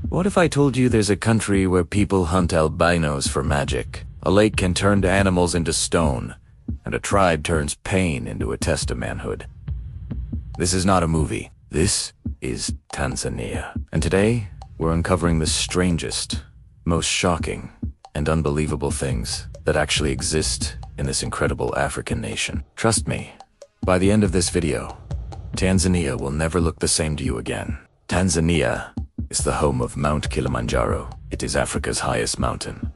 What if I told you there's a country where people hunt albinos for magic? A lake can turn animals into stone, and a tribe turns pain into a test of manhood. This is not a movie. This is Tanzania. And today, we're uncovering the strangest, most shocking, and unbelievable things that actually exist in this incredible African nation. Trust me, by the end of this video, Tanzania will never look the same to you again. Tanzania is the home of Mount Kilimanjaro. It is Africa's highest mountain,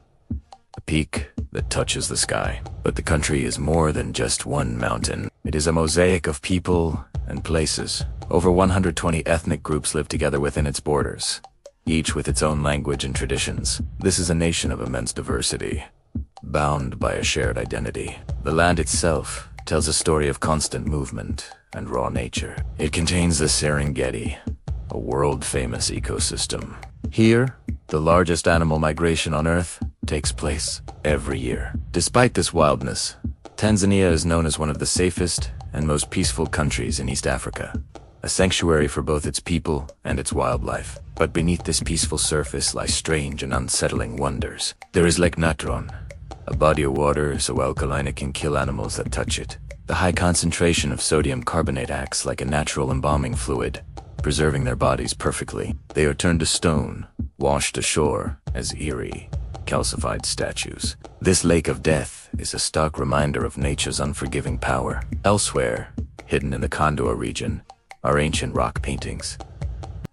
a peak that touches the sky. But the country is more than just one mountain. It is a mosaic of people and places. Over 120 ethnic groups live together within its borders, each with its own language and traditions. This is a nation of immense diversity, bound by a shared identity. The land itself tells a story of constant movement and raw nature. It contains the Serengeti, a world-famous ecosystem. Here, the largest animal migration on Earth takes place every year. Despite this wildness, Tanzania is known as one of the safest and most peaceful countries in East Africa, a sanctuary for both its people and its wildlife. But beneath this peaceful surface lie strange and unsettling wonders. There is Lake Natron, a body of water so alkaline it can kill animals that touch it. The high concentration of sodium carbonate acts like a natural embalming fluid, preserving their bodies perfectly. They are turned to stone, washed ashore as eerie, calcified statues. This lake of death is a stark reminder of nature's unforgiving power. Elsewhere, hidden in the Condor region, are ancient rock paintings.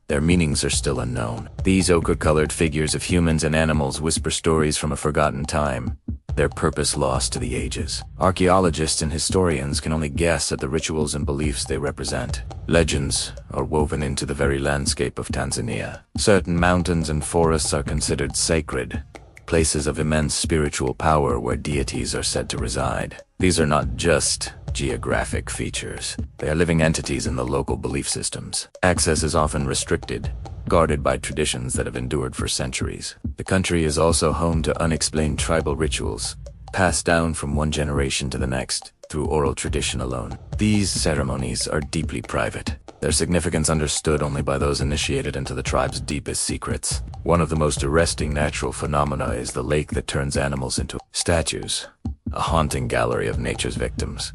Their meanings are still unknown. These ochre-colored figures of humans and animals whisper stories from a forgotten time, their purpose lost to the ages. Archaeologists and historians can only guess at the rituals and beliefs they represent. Legends are woven into the very landscape of Tanzania. Certain mountains and forests are considered sacred, places of immense spiritual power where deities are said to reside. These are not just geographic features. They are living entities in the local belief systems. Access is often restricted, guarded by traditions that have endured for centuries. The country is also home to unexplained tribal rituals, passed down from one generation to the next through oral tradition alone. These ceremonies are deeply private, their significance understood only by those initiated into the tribe's deepest secrets. One of the most arresting natural phenomena is the lake that turns animals into statues, a haunting gallery of nature's victims.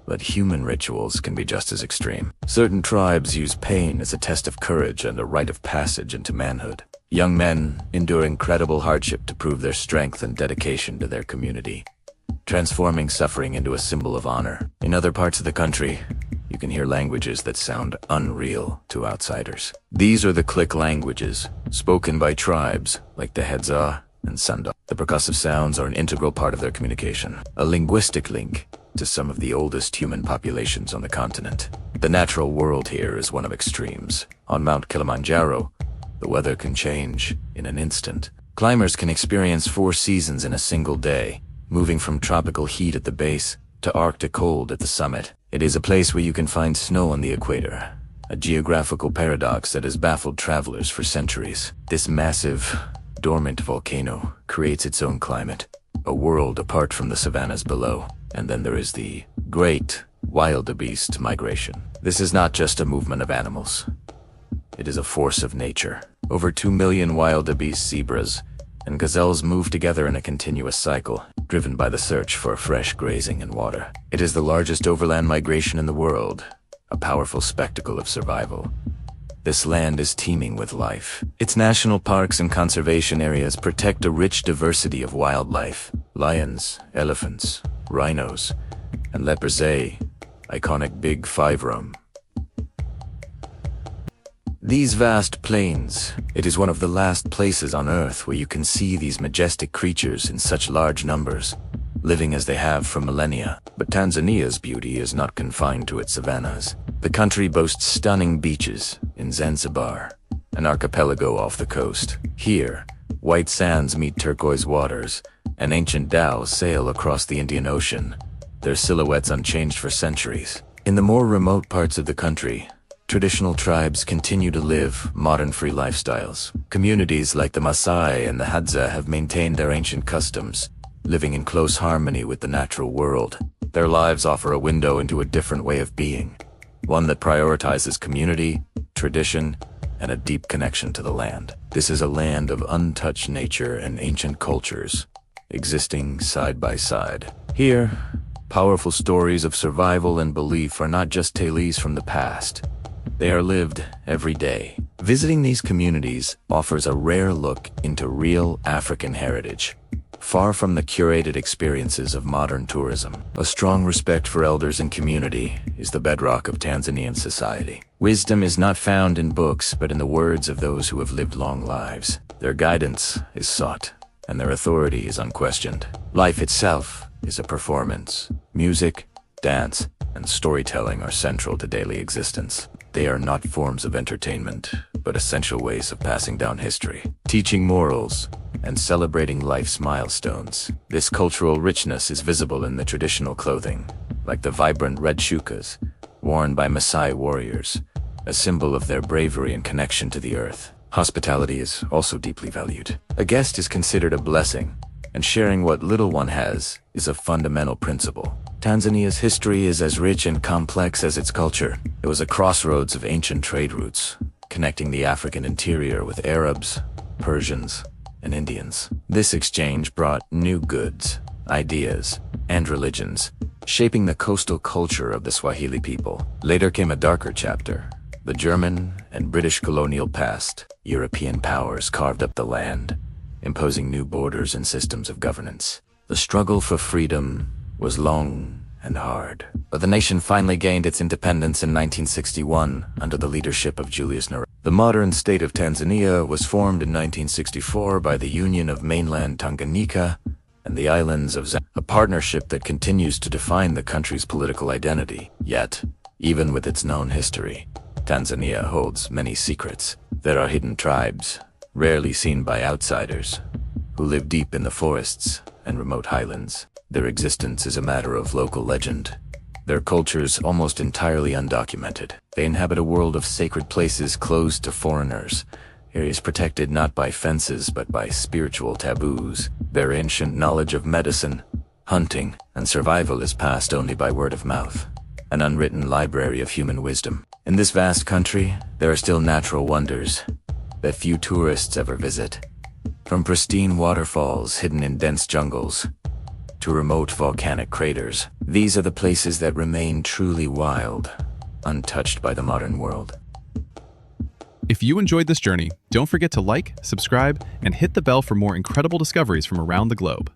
But human rituals can be just as extreme. Certain tribes use pain as a test of courage and a rite of passage into manhood. Young men endure incredible hardship to prove their strength and dedication to their community, transforming suffering into a symbol of honor. In other parts of the country, you can hear languages that sound unreal to outsiders. These are the click languages, spoken by tribes like the Hedza and Sanda. The percussive sounds are an integral part of their communication, a linguistic link to some of the oldest human populations on the continent. The natural world here is one of extremes. On Mount Kilimanjaro, the weather can change in an instant. Climbers can experience 4 seasons in a single day, moving from tropical heat at the base to Arctic cold at the summit. It is a place where you can find snow on the equator, a geographical paradox that has baffled travelers for centuries. This massive, dormant volcano creates its own climate, a world apart from the savannas below. And then there is the Great Wildebeest Migration. This is not just a movement of animals. It is a force of nature. Over 2 million wildebeest, zebras, and gazelles move together in a continuous cycle, driven by the search for fresh grazing and water. It is the largest overland migration in the world, a powerful spectacle of survival. This land is teeming with life. Its national parks and conservation areas protect a rich diversity of wildlife. Lions, elephants, rhinos, and leopards, iconic big five-room. These vast plains, it is one of the last places on Earth where you can see these majestic creatures in such large numbers, living as they have for millennia. But Tanzania's beauty is not confined to its savannas. The country boasts stunning beaches in Zanzibar, an archipelago off the coast. Here, white sands meet turquoise waters, and ancient dhows sail across the Indian Ocean, their silhouettes unchanged for centuries. In the more remote parts of the country, traditional tribes continue to live modern free lifestyles. Communities like the Maasai and the Hadza have maintained their ancient customs, living in close harmony with the natural world. Their lives offer a window into a different way of being, one that prioritizes community, tradition, and a deep connection to the land. This is a land of untouched nature and ancient cultures, existing side by side. Here, powerful stories of survival and belief are not just tales from the past. They are lived every day. Visiting these communities offers a rare look into real African heritage, far from the curated experiences of modern tourism. A strong respect for elders and community is the bedrock of Tanzanian society. Wisdom is not found in books, but in the words of those who have lived long lives. Their guidance is sought, and their authority is unquestioned. Life itself is a performance. Music, dance, and storytelling are central to daily existence. They are not forms of entertainment, but essential ways of passing down history, teaching morals, and celebrating life's milestones. This cultural richness is visible in the traditional clothing, like the vibrant red shukas, worn by Maasai warriors, a symbol of their bravery and connection to the earth. Hospitality is also deeply valued. A guest is considered a blessing, and sharing what little one has is a fundamental principle. Tanzania's history is as rich and complex as its culture. It was a crossroads of ancient trade routes, connecting the African interior with Arabs, Persians, and Indians. This exchange brought new goods, ideas, and religions, shaping the coastal culture of the Swahili people. Later came a darker chapter. The German and British colonial past. European powers carved up the land, imposing new borders and systems of governance. The struggle for freedom was long and hard, but the nation finally gained its independence in 1961 under the leadership of Julius Nyerere. The modern state of Tanzania was formed in 1964 by the union of mainland Tanganyika and the islands of Zanzibar, a partnership that continues to define the country's political identity. Yet, even with its known history, Tanzania holds many secrets. There are hidden tribes, rarely seen by outsiders, who live deep in the forests and remote highlands. Their existence is a matter of local legend, their cultures almost entirely undocumented. They inhabit a world of sacred places closed to foreigners, areas protected not by fences but by spiritual taboos. Their ancient knowledge of medicine, hunting, and survival is passed only by word of mouth, an unwritten library of human wisdom. In this vast country, there are still natural wonders that few tourists ever visit. From pristine waterfalls hidden in dense jungles to remote volcanic craters, these are the places that remain truly wild, untouched by the modern world. If you enjoyed this journey, don't forget to like, subscribe, and hit the bell for more incredible discoveries from around the globe.